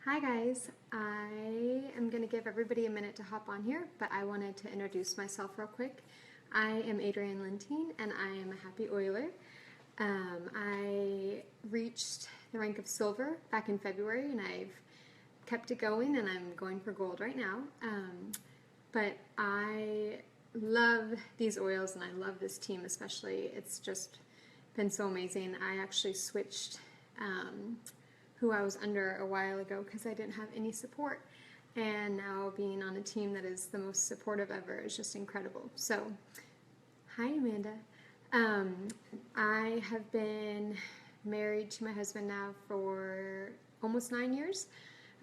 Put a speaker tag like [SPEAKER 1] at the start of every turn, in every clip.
[SPEAKER 1] Hi guys, I am going to give everybody a minute to hop on here, but I wanted to introduce myself real quick. I am Adrienne Lentine and I am a happy oiler. I reached the rank of silver back in February and I've kept it going and I'm going for gold right now. But I love these oils and I love this team especially. It's just been so amazing. I actually switched who I was under a while ago because I didn't have any support, and now being on a team that is the most supportive ever is just incredible. So, hi Amanda. I have been married to my husband now for almost 9 years,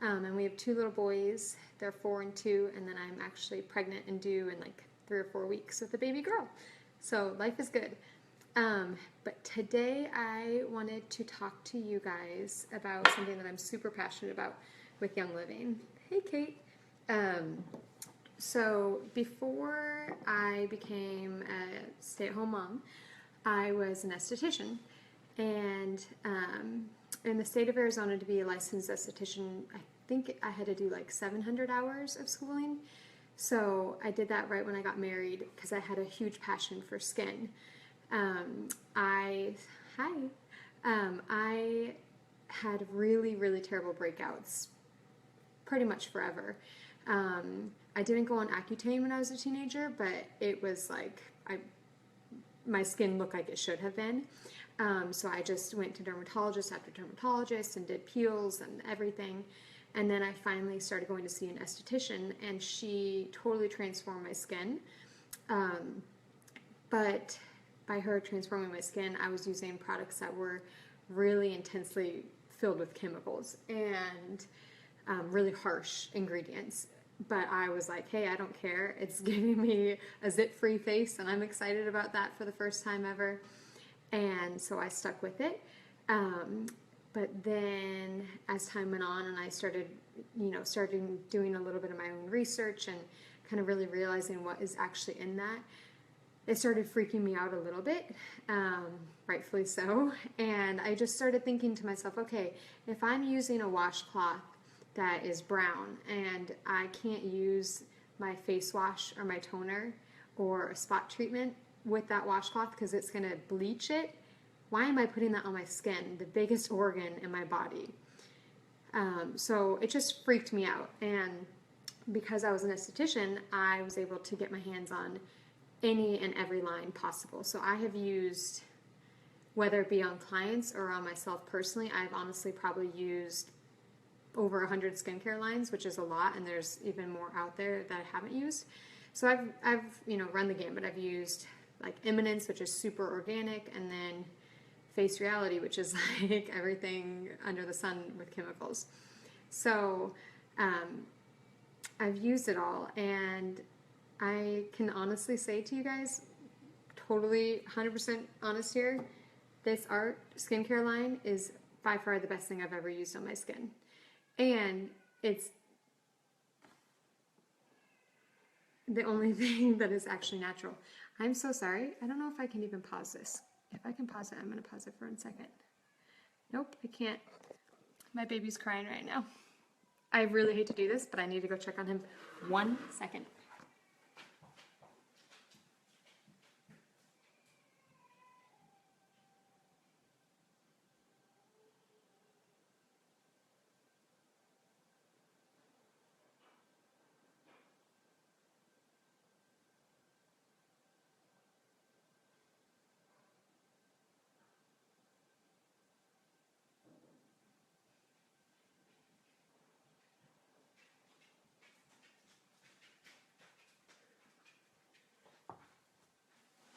[SPEAKER 1] and we have two little boys. They're 4 and 2, and then I'm actually pregnant and due in like 3 or 4 weeks with a baby girl. So life is good. But today I wanted to talk to you guys about something that I'm super passionate about with Young Living. Hey Kate. So before I became a stay-at-home mom, I was an esthetician. And in the state of Arizona, to be a licensed esthetician, I think I had to do like 700 hours of schooling. So I did that right when I got married because I had a huge passion for skin. I had really terrible breakouts pretty much forever. I didn't go on Accutane when I was a teenager, but it was like my skin looked like it should have been. So I just went to dermatologist after dermatologist and did peels and everything. And then I finally started going to see an esthetician, and she totally transformed my skin. But by her transforming my skin, I was using products that were really intensely filled with chemicals and really harsh ingredients. But I was like, hey, I don't care. It's giving me a zit-free face, and I'm excited about that for the first time ever. And so I stuck with it. But then as time went on and I started doing a little bit of my own research and kind of really realizing what is actually in that, it started freaking me out a little bit, rightfully so. And I just started thinking to myself, okay, if I'm using a washcloth that is brown and I can't use my face wash or my toner or a spot treatment with that washcloth because it's going to bleach it, why am I putting that on my skin, the biggest organ in my body? So it just freaked me out. And because I was an esthetician, I was able to get my hands on any and every line possible. So I have used, whether it be on clients or on myself personally, I've honestly probably used over 100 skincare lines, which is a lot, and there's even more out there that I haven't used. So I've run the gamut. I've used like Eminence, which is super organic, and then Face Reality, which is like everything under the sun with chemicals. So I've used it all, and I can honestly say to you guys, totally 100% honest here, this Art skincare line is by far the best thing I've ever used on my skin. And it's the only thing that is actually natural. I'm so sorry. I don't know if I can even pause this. If I can pause it, I'm going to pause it for 1 second. Nope, I can't. My baby's crying right now. I really hate to do this, but I need to go check on him 1 second.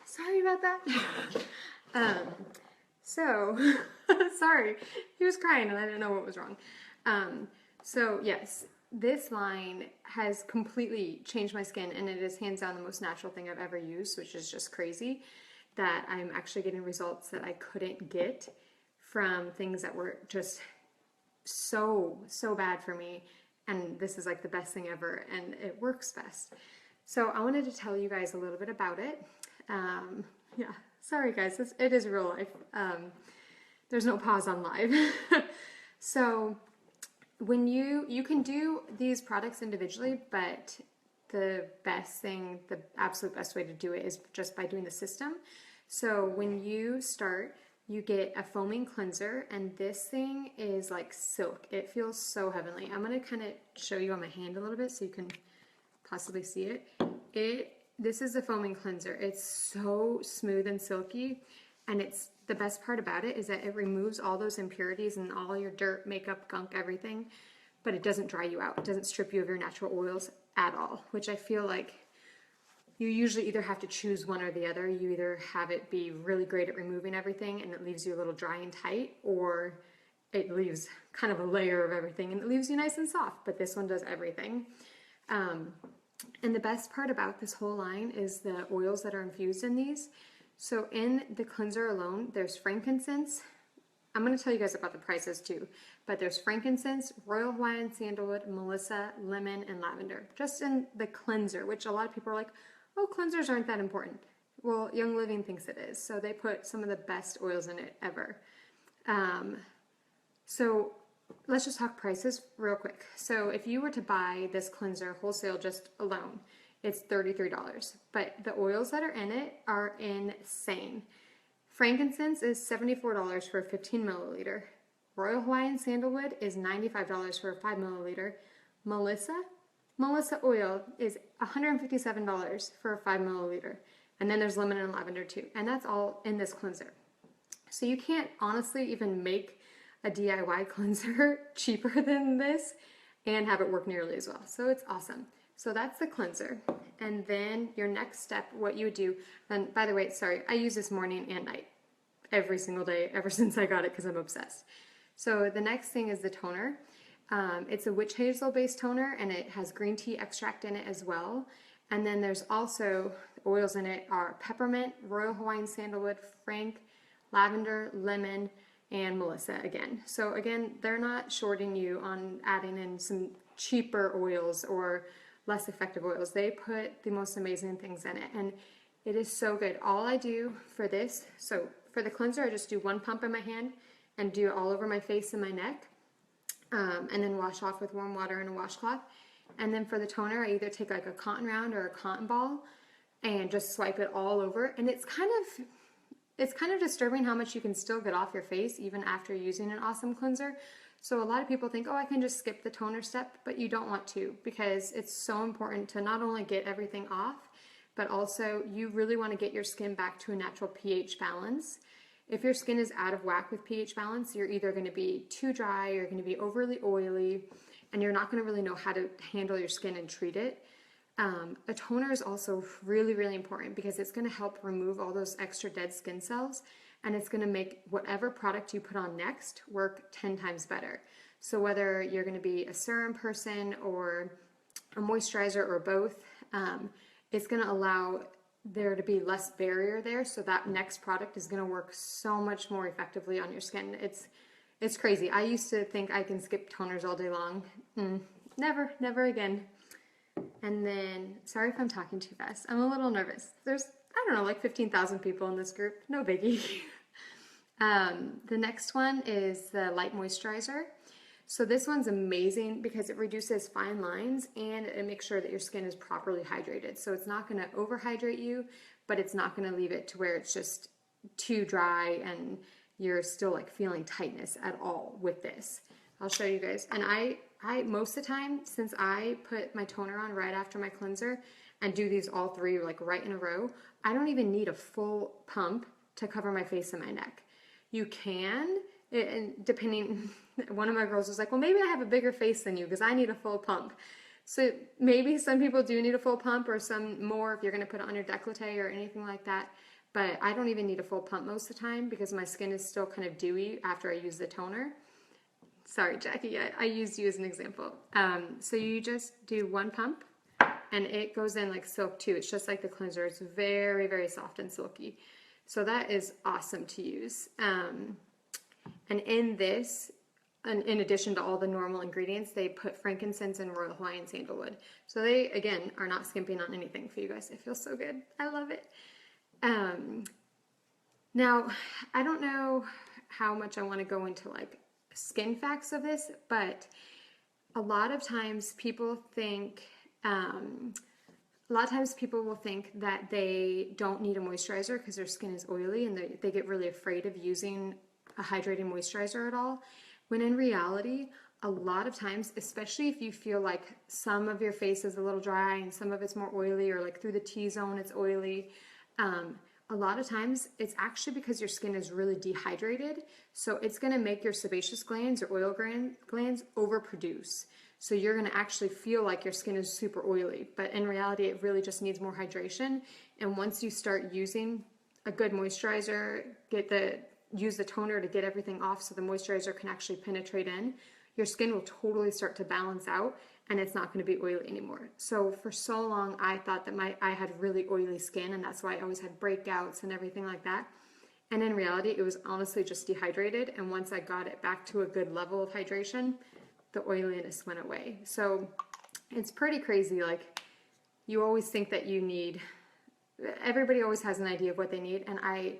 [SPEAKER 1] Sorry about that. Sorry, he was crying and I didn't know what was wrong. So yes, this line has completely changed my skin, and it is hands down the most natural thing I've ever used, which is just crazy that I'm actually getting results that I couldn't get from things that were just so bad for me. And this is like the best thing ever, and it works best. So I wanted to tell you guys a little bit about it. Yeah, sorry guys, it is real life. There's no pause on live. So when you can do these products individually, but the best thing, the absolute best way to do it is just by doing the system. So when you start, you get a foaming cleanser, and this thing is like silk. It feels so heavenly. I'm gonna kind of show you on my hand a little bit so you can possibly see it. This is a foaming cleanser. It's so smooth and silky, and it's the best part about it is that it removes all those impurities and all your dirt, makeup, gunk, everything, but it doesn't dry you out. It doesn't strip you of your natural oils at all, which I feel like you usually either have to choose one or the other. You either have it be really great at removing everything and it leaves you a little dry and tight, or it leaves kind of a layer of everything and it leaves you nice and soft, but this one does everything. And the best part about this whole line is the oils that are infused in these. So in the cleanser alone, there's frankincense. I'm going to tell you guys about the prices too, but there's frankincense, royal Hawaiian sandalwood, melissa, lemon, and lavender. Just in the cleanser, which a lot of people are like, oh, cleansers aren't that important. Well, Young Living thinks it is. So they put some of the best oils in it ever. So let's just talk prices real quick. So if you were to buy this cleanser wholesale just alone, it's $33. But the oils that are in it are insane. Frankincense is $74 for a 15 milliliter. Royal Hawaiian sandalwood is $95 for a 5 milliliter. Melissa oil is $157 for a 5 milliliter. And then there's lemon and lavender too. And that's all in this cleanser. So you can't honestly even make a DIY cleanser cheaper than this and have it work nearly as well. So it's awesome. So that's the cleanser. And then your next step, what you would do, and by the way, sorry, I use this morning and night every single day ever since I got it because I'm obsessed. So the next thing is the toner. It's a witch hazel based toner and it has green tea extract in it as well. And then there's also oils in it are peppermint, royal Hawaiian sandalwood, frank, lavender, lemon, and melissa again. So again, they're not shorting you on adding in some cheaper oils or less effective oils. They put the most amazing things in it and it is so good. All I do for this, so for the cleanser, I just do one pump in my hand and do it all over my face and my neck. And then wash off with warm water and a washcloth. And then for the toner, I either take like a cotton round or a cotton ball and just swipe it all over. And it's kind of disturbing how much you can still get off your face even after using an awesome cleanser. So a lot of people think, oh, I can just skip the toner step, but you don't want to because it's so important to not only get everything off, but also you really want to get your skin back to a natural pH balance. If your skin is out of whack with pH balance, you're either going to be too dry, you're going to be overly oily, and you're not going to really know how to handle your skin and treat it. A toner is also really, really important because it's going to help remove all those extra dead skin cells, and it's going to make whatever product you put on next work 10 times better. So whether you're going to be a serum person or a moisturizer or both, it's going to allow there to be less barrier there, so that next product is going to work so much more effectively on your skin. It's crazy. I used to think I can skip toners all day long. Never again. And then, sorry if I'm talking too fast. I'm a little nervous. There's, I don't know, like 15,000 people in this group. No biggie. The next one is the light moisturizer. So this one's amazing because it reduces fine lines and it makes sure that your skin is properly hydrated. So it's not going to overhydrate you, but it's not going to leave it to where it's just too dry and you're still like feeling tightness at all with this. I'll show you guys. And I most of the time, since I put my toner on right after my cleanser and do these all three like right in a row, I don't even need a full pump to cover my face and my neck. You can, and depending, one of my girls was like, well, maybe I have a bigger face than you because I need a full pump. So maybe some people do need a full pump or some more if you're going to put it on your décolleté or anything like that. But I don't even need a full pump most of the time because my skin is still kind of dewy after I use the toner. Sorry, Jackie, I used you as an example. So you just do one pump and it goes in like silk too. It's just like the cleanser. It's very, very soft and silky. So that is awesome to use. And in this, and in addition to all the normal ingredients, they put frankincense and royal Hawaiian sandalwood. So they, again, are not skimping on anything for you guys. It feels so good. I love it. Now, I don't know how much I want to go into like skin facts of this, but a lot of times people think, a lot of times people will think that they don't need a moisturizer because their skin is oily, and they get really afraid of using a hydrating moisturizer at all. When in reality, a lot of times, especially if you feel like some of your face is a little dry and some of it's more oily, or like through the T-zone it's oily, a lot of times it's actually because your skin is really dehydrated. So it's going to make your sebaceous glands or oil glands overproduce. So you're going to actually feel like your skin is super oily, but in reality it really just needs more hydration. And once you start using a good moisturizer, use the toner to get everything off so the moisturizer can actually penetrate in, your skin will totally start to balance out, and it's not going to be oily anymore. So for so long I thought that I had really oily skin, and that's why I always had breakouts and everything like that. And in reality it was honestly just dehydrated, and once I got it back to a good level of hydration, the oiliness went away. So it's pretty crazy. Like, you always think that everybody always has an idea of what they need, and I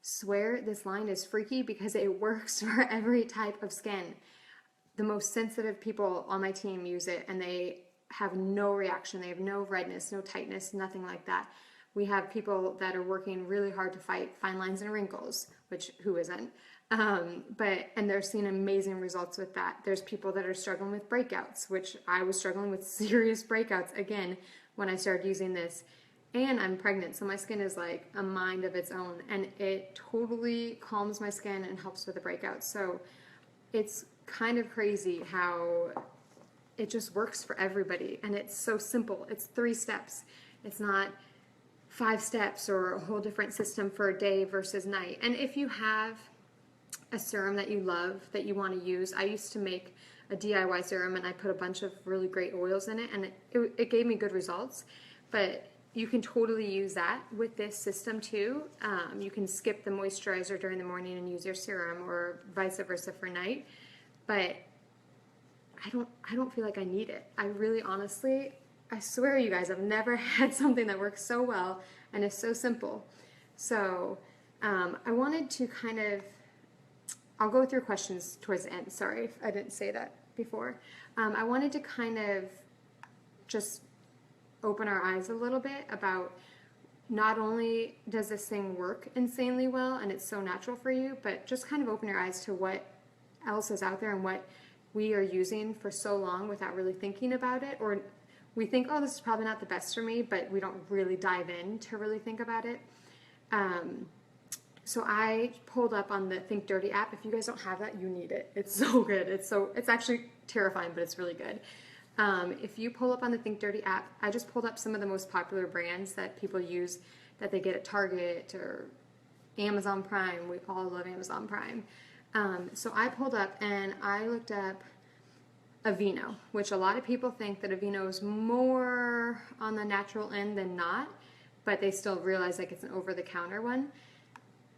[SPEAKER 1] swear this line is freaky because it works for every type of skin. The most sensitive people on my team use it and they have no reaction. They have no redness, no tightness, nothing like that. We have people that are working really hard to fight fine lines and wrinkles, which who isn't? And they're seeing amazing results with that. There's people that are struggling with breakouts, which I was struggling with serious breakouts again when I started using this. And I'm pregnant, so my skin is like a mind of its own, and it totally calms my skin and helps with the breakouts. So it's kind of crazy how it just works for everybody, and it's so simple. It's 3 steps. It's not 5 steps or a whole different system for a day versus night. And if you have a serum that you love that you want to use, I used to make a DIY serum and I put a bunch of really great oils in it, and it gave me good results. But you can totally use that with this system too. You can skip the moisturizer during the morning and use your serum, or vice versa for night. But I don't feel like I need it. I really honestly, I swear you guys, I've never had something that works so well and is so simple. So I wanted to I'll go through questions towards the end. Sorry if I didn't say that before. I wanted to kind of just open our eyes a little bit about, not only does this thing work insanely well and it's so natural for you, but just kind of open your eyes to what else is out there and what we are using for so long without really thinking about it. Or we think, oh, this is probably not the best for me, but we don't really dive in to really think about it. So I pulled up on the Think Dirty app. If you guys don't have that, you need it. It's so good. It's actually terrifying, but it's really good. If you pull up on the Think Dirty app, I just pulled up some of the most popular brands that people use that they get at Target or Amazon Prime. We all love Amazon Prime. So I pulled up and I looked up Aveeno, which a lot of people think that Aveeno is more on the natural end than not, but they still realize like it's an over-the-counter one.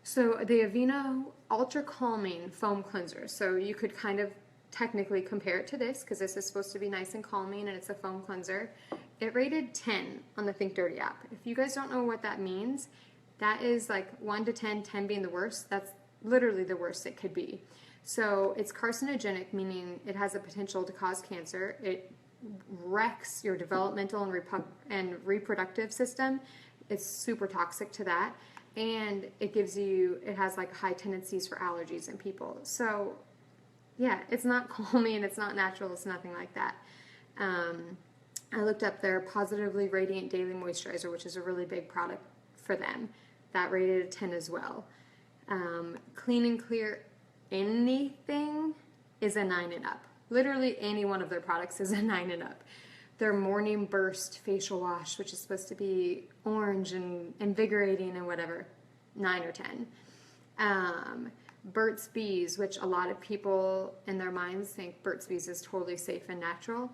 [SPEAKER 1] So the Aveeno Ultra Calming Foam Cleanser. So you could kind of technically compare it to this, because this is supposed to be nice and calming and it's a foam cleanser. It rated 10 on the Think Dirty app. If you guys don't know what that means, that is like 1 to 10, 10 being the worst. That's literally the worst it could be. So it's carcinogenic, meaning it has the potential to cause cancer. It wrecks your developmental and reproductive system. It's super toxic to that. And it has like high tendencies for allergies in people. So yeah, it's not calming, it's not natural, it's nothing like that. I looked up their Positively Radiant Daily Moisturizer, which is a really big product for them. That rated a 10 as well. Clean and Clear anything is a 9 and up. Literally any one of their products is a 9 and up. Their Morning Burst facial wash, which is supposed to be orange and invigorating and whatever, 9 or 10. Burt's Bees, which a lot of people in their minds think Burt's Bees is totally safe and natural.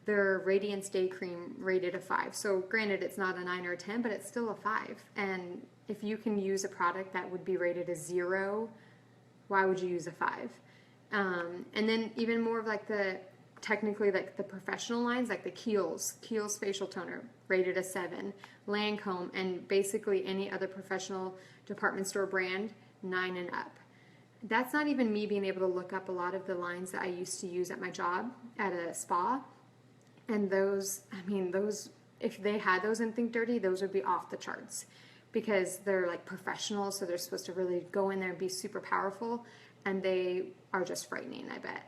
[SPEAKER 1] Their Radiance Day Cream rated a 5. So granted, it's not a 9 or a 10, but it's still a 5. And if you can use a product that would be rated a 0, why would you use a 5? And then even more of like technically like the professional lines, like the Kiehl's facial toner, rated a 7. Lancome and basically any other professional department store brand, 9 and up. that's not even me being able to look up a lot of the lines that I used to use at my job at a spa. And those, I mean, those, if they had those in Think Dirty, those would be off the charts because they're like professionals. So they're supposed to really go in there and be super powerful. And they are just frightening, I bet.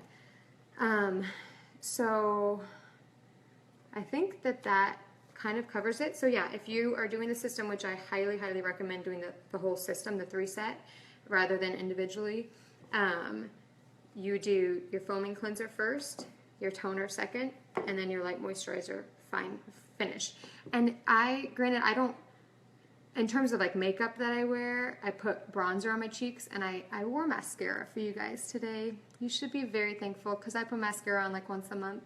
[SPEAKER 1] So I think that kind of covers it. So yeah, if you are doing the system, which I highly, highly recommend doing the whole system, the 3-set, rather than individually, you do your foaming cleanser first, your toner second, and then your light moisturizer finish. And granted, I don't, in terms of like makeup that I wear, I put bronzer on my cheeks, and I wore mascara for you guys today. You should be very thankful because I put mascara on like once a month.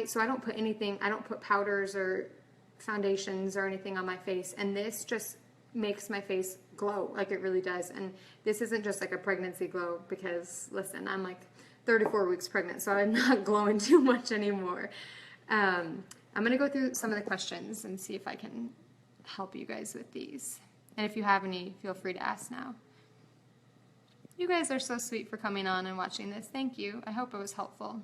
[SPEAKER 1] So I don't put anything, I don't put powders or foundations or anything on my face, and this just makes my face glow like it really does. And this isn't just like a pregnancy glow because, listen, I'm like 34 weeks pregnant, so I'm not glowing too much anymore. I'm going to go through some of the questions and see if I can help you guys with these. And if you have any, feel free to ask now. You guys are so sweet for coming on and watching this. Thank you. I hope it was helpful.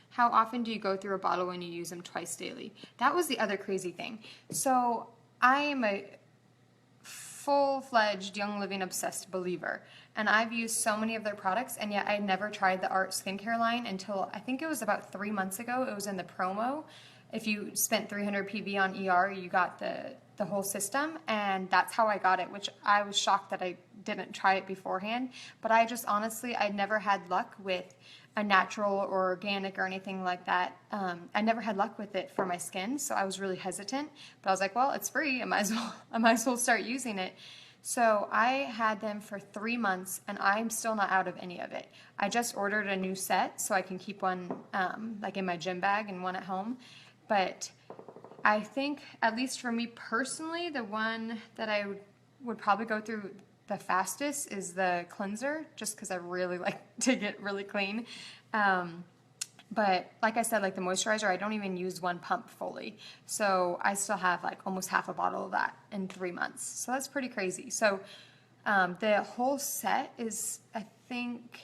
[SPEAKER 1] How often do you go through a bottle when you use them twice daily? That was the other crazy thing. So I am a full-fledged Young Living obsessed believer, and I've used so many of their products, and yet I never tried the Art skincare line until I think it was about 3 months ago. It was in the promo. If you spent 300 PV on ER, you got the whole system, and that's how I got it, which I was shocked that I didn't try it beforehand. But I just honestly, I'd never had luck with a natural or organic or anything like that. I never had luck with it for my skin, so I was really hesitant. But I was like, well, it's free. I might as well start using it. So I had them for 3 months, and I'm still not out of any of it. I just ordered a new set so I can keep one like in my gym bag and one at home. But I think, at least for me personally, the one that I would probably go through the fastest is the cleanser, just because I really like to get really clean. But like I said, like the moisturizer, I don't even use one pump fully. So I still have like almost half a bottle of that in 3 months. So that's pretty crazy. So the whole set is, I think,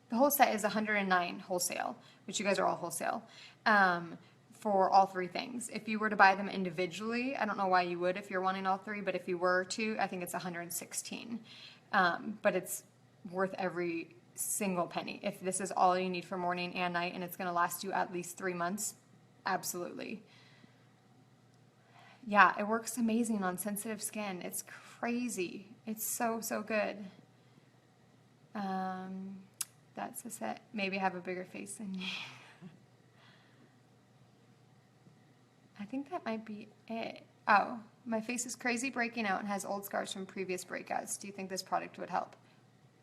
[SPEAKER 1] the whole set is $109 wholesale, which you guys are all wholesale, for all 3 things. If you were to buy them individually, I don't know why you would if you're wanting all 3, but if you were to, I think it's $116. But it's worth every single penny. If this is all you need for morning and night and it's going to last you at least 3 months, absolutely. Yeah, it works amazing on sensitive skin. It's crazy. It's so, so good. That's a set. Maybe I have a bigger face than you. I think that might be it. Oh, my face is crazy breaking out and has old scars from previous breakouts. Do you think this product would help?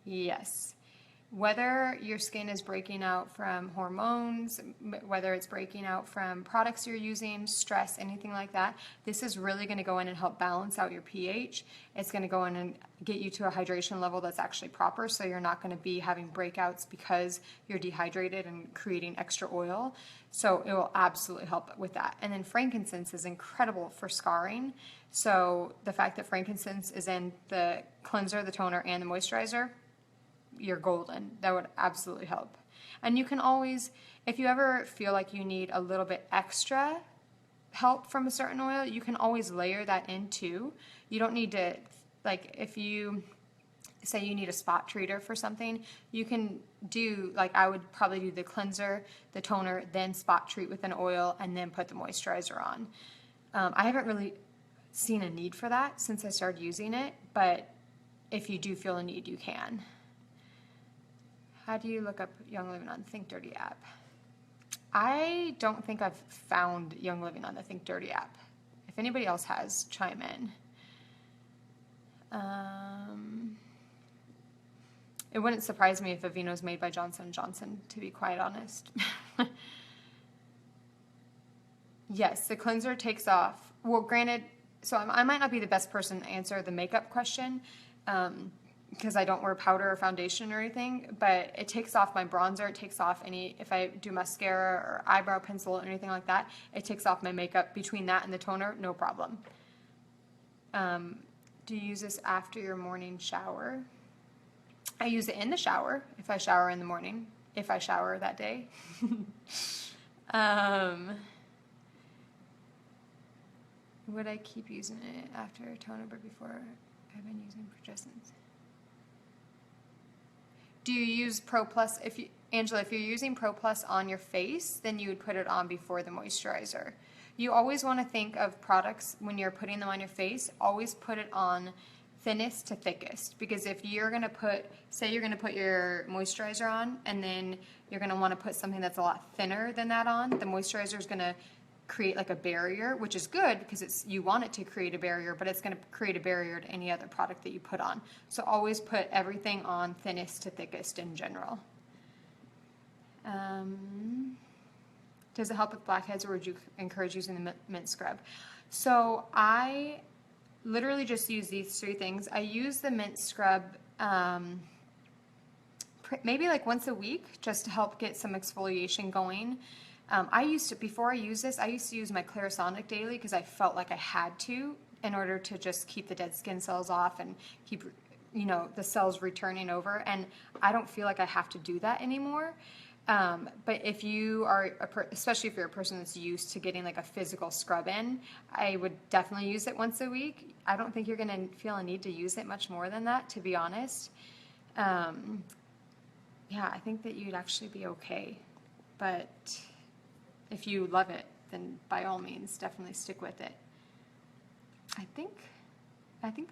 [SPEAKER 1] Yes. Whether your skin is breaking out from hormones, whether it's breaking out from products you're using, stress, anything like that, this is really going to go in and help balance out your pH. It's going to go in and get you to a hydration level that's actually proper, so you're not going to be having breakouts because you're dehydrated and creating extra oil. So it will absolutely help with that. And then frankincense is incredible for scarring. So the fact that frankincense is in the cleanser, the toner, and the moisturizer, you're golden. That would absolutely help. And you can always, if you ever feel like you need a little bit extra help from a certain oil, you can always layer that in too. You don't need to, like if you say you need a spot treater for something, you can do, like I would probably do the cleanser, the toner, then spot treat with an oil, and then put the moisturizer on. I haven't really seen a need for that since I started using it, but if you do feel a need, you can. How do you look up Young Living on the Think Dirty app? I don't think I've found Young Living on the Think Dirty app. If anybody else has, chime in. It wouldn't surprise me if Aveeno is made by Johnson & Johnson, to be quite honest. Yes, the cleanser takes off. Well, granted, so I might not be the best person to answer the makeup question, because I don't wear powder or foundation or anything, but it takes off my bronzer, it takes off any, if I do mascara or eyebrow pencil or anything like that, it takes off my makeup. Between that and the toner, no problem. Do you use this after your morning shower? I use it in the shower if I shower in the morning, if I shower that day. Would I keep using it after a toner but before I've been using progestins? Do you use Pro Plus? Angela, if you're using Pro Plus on your face, then you would put it on before the moisturizer. You always want to think of products when you're putting them on your face, always put it on thinnest to thickest, because if you're going to put, say you're going to put your moisturizer on and then you're going to want to put something that's a lot thinner than that on, the moisturizer is going to create like a barrier, which is good because you want it to create a barrier, but it's going to create a barrier to any other product that you put on. So always put everything on thinnest to thickest in general. Does it help with blackheads, or would you encourage using the mint scrub? So I literally just use these 3 things. I use the mint scrub maybe like once a week just to help get some exfoliation going. Before I use this, I used to use my Clarisonic daily because I felt like I had to in order to just keep the dead skin cells off and keep, the cells returning over. And I don't feel like I have to do that anymore. But if you are, especially if you're a person that's used to getting like a physical scrub in, I would definitely use it once a week. I don't think you're going to feel a need to use it much more than that, to be honest. Yeah, I think that you'd actually be okay. But if you love it, then by all means, definitely stick with it. I think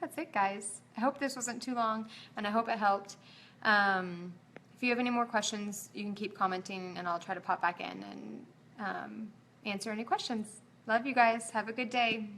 [SPEAKER 1] that's it, guys. I hope this wasn't too long, and I hope it helped. If you have any more questions, you can keep commenting, and I'll try to pop back in and answer any questions. Love you guys. Have a good day.